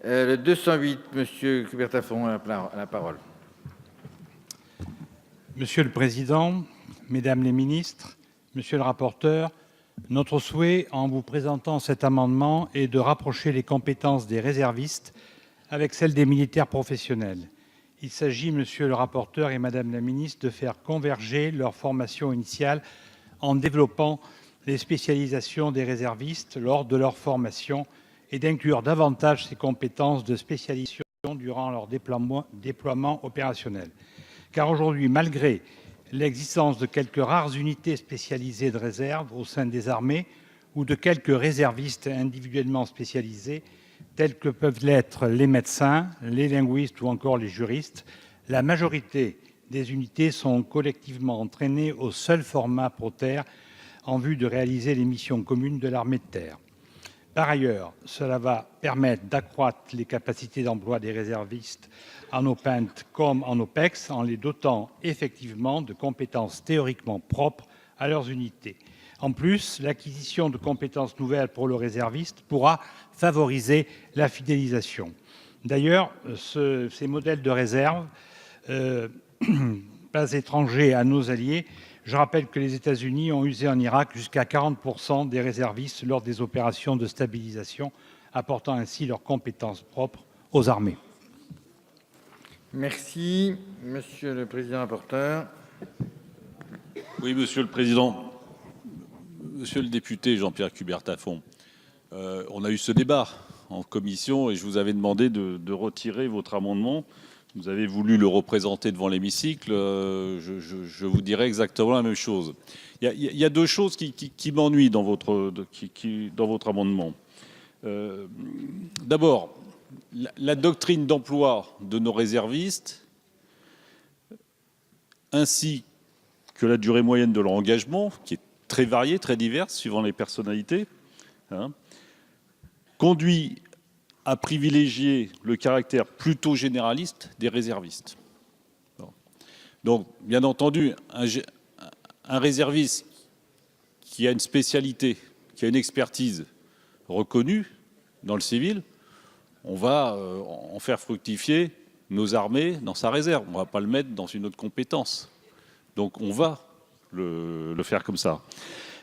Le 208, Monsieur Coubertin-Fon a la parole. Monsieur le président, mesdames les ministres, monsieur le rapporteur, notre souhait en vous présentant cet amendement est de rapprocher les compétences des réservistes avec celles des militaires professionnels. Il s'agit, monsieur le rapporteur et madame la ministre, de faire converger leur formation initiale en développant les spécialisations des réservistes lors de leur formation et d'inclure davantage ces compétences de spécialisation durant leur déploiement opérationnel. Car aujourd'hui, malgré l'existence de quelques rares unités spécialisées de réserve au sein des armées ou de quelques réservistes individuellement spécialisés, tels que peuvent l'être les médecins, les linguistes ou encore les juristes, la majorité des unités sont collectivement entraînées au seul format Pro-Terre en vue de réaliser les missions communes de l'armée de terre. Par ailleurs, cela va permettre d'accroître les capacités d'emploi des réservistes en OPENT comme en OPEX en les dotant effectivement de compétences théoriquement propres à leurs unités. En plus, l'acquisition de compétences nouvelles pour le réserviste pourra favoriser la fidélisation. D'ailleurs, ces modèles de réserve, pas étrangers à nos alliés, je rappelle que les États-Unis ont usé en Irak jusqu'à 40% des réservistes lors des opérations de stabilisation, apportant ainsi leurs compétences propres aux armées. Merci. Monsieur le président rapporteur. Oui, monsieur le président. Monsieur le député Jean-Pierre Coubertin-Fon, on a eu ce débat en commission et je vous avais demandé de retirer votre amendement. Vous avez voulu le représenter devant l'hémicycle. Je vous dirai exactement la même chose. Il y a deux choses qui m'ennuient dans votre amendement. D'abord, la doctrine d'emploi de nos réservistes, ainsi que la durée moyenne de leur engagement, qui est très variée, très diverse, suivant les personnalités, conduit à privilégier le caractère plutôt généraliste des réservistes. Donc, bien entendu, un réserviste qui a une spécialité, qui a une expertise reconnue dans le civil, on va en faire fructifier nos armées dans sa réserve. On ne va pas le mettre dans une autre compétence. Donc, on va le faire comme ça.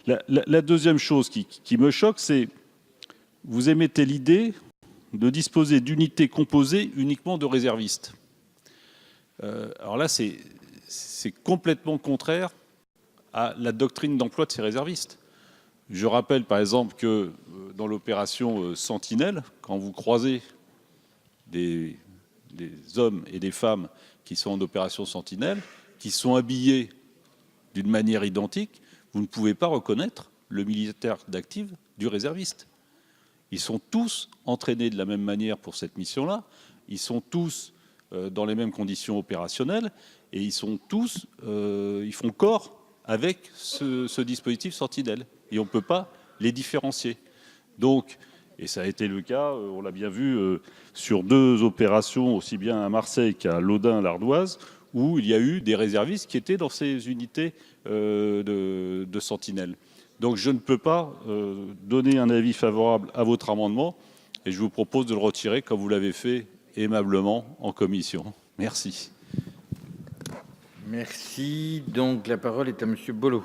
La deuxième chose qui me choque, c'est vous émettez l'idée de disposer d'unités composées uniquement de réservistes. Alors là, c'est complètement contraire à la doctrine d'emploi de ces réservistes. Je rappelle par exemple que dans l'opération Sentinelle, quand vous croisez des hommes et des femmes qui sont en opération Sentinelle, qui sont habillés d'une manière identique, vous ne pouvez pas reconnaître le militaire d'active du réserviste. Ils sont tous entraînés de la même manière pour cette mission-là, ils sont tous dans les mêmes conditions opérationnelles et ils sont tous, ils font corps avec ce dispositif Sentinelle et on ne peut pas les différencier. Donc, et ça a été le cas, on l'a bien vu sur deux opérations, aussi bien à Marseille qu'à Laudun-l'Ardoise, où il y a eu des réservistes qui étaient dans ces unités de Sentinelle. Donc je ne peux pas donner un avis favorable à votre amendement et je vous propose de le retirer comme vous l'avez fait aimablement en commission. Merci. Merci. Donc la parole est à Monsieur Bollot.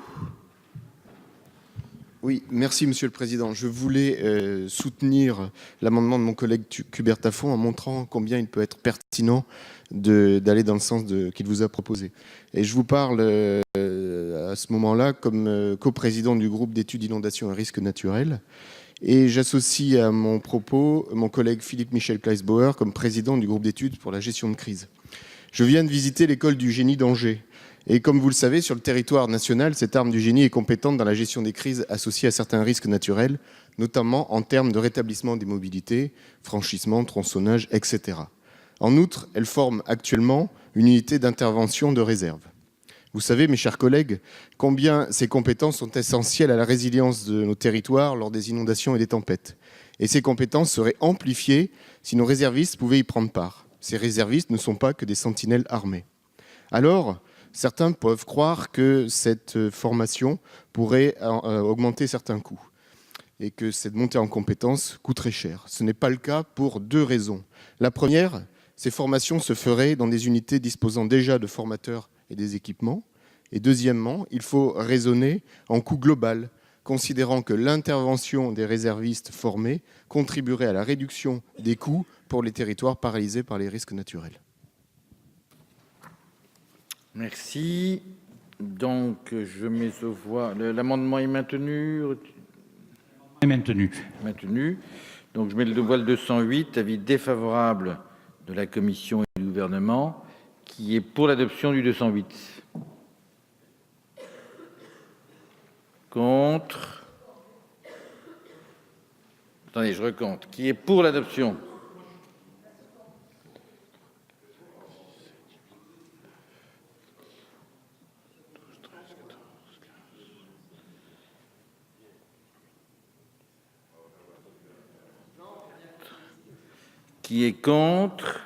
Oui, merci Monsieur le Président. Je voulais soutenir l'amendement de mon collègue Coubertin-Fon en montrant combien il peut être pertinent d'aller dans le sens qu'il vous a proposé. Et je vous parle à ce moment-là comme coprésident du groupe d'études inondations et risques naturels. Et j'associe à mon propos mon collègue Philippe-Michel Kleisbauer comme président du groupe d'études pour la gestion de crise. Je viens de visiter l'école du génie d'Angers. Et comme vous le savez, sur le territoire national, cette arme du génie est compétente dans la gestion des crises associées à certains risques naturels, notamment en termes de rétablissement des mobilités, franchissement, tronçonnage, etc. En outre, elle forme actuellement une unité d'intervention de réserve. Vous savez, mes chers collègues, combien ces compétences sont essentielles à la résilience de nos territoires lors des inondations et des tempêtes. Et ces compétences seraient amplifiées si nos réservistes pouvaient y prendre part. Ces réservistes ne sont pas que des sentinelles armées. Alors, certains peuvent croire que cette formation pourrait augmenter certains coûts. et que cette montée en compétences coûterait cher. Ce n'est pas le cas pour deux raisons. La première, ces formations se feraient dans des unités disposant déjà de formateurs et des équipements. Et deuxièmement, il faut raisonner en coût global, considérant que l'intervention des réservistes formés contribuerait à la réduction des coûts pour les territoires paralysés par les risques naturels. Merci. Donc, je mets aux voix. L'amendement est maintenu. Est maintenu. Maintenu. Donc, je mets le voile 208, avis défavorable de la Commission et du gouvernement, qui est pour l'adoption du 208. Contre. Attendez, je recompte. Qui est pour l'adoption? Qui est contre?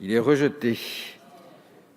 Il est rejeté.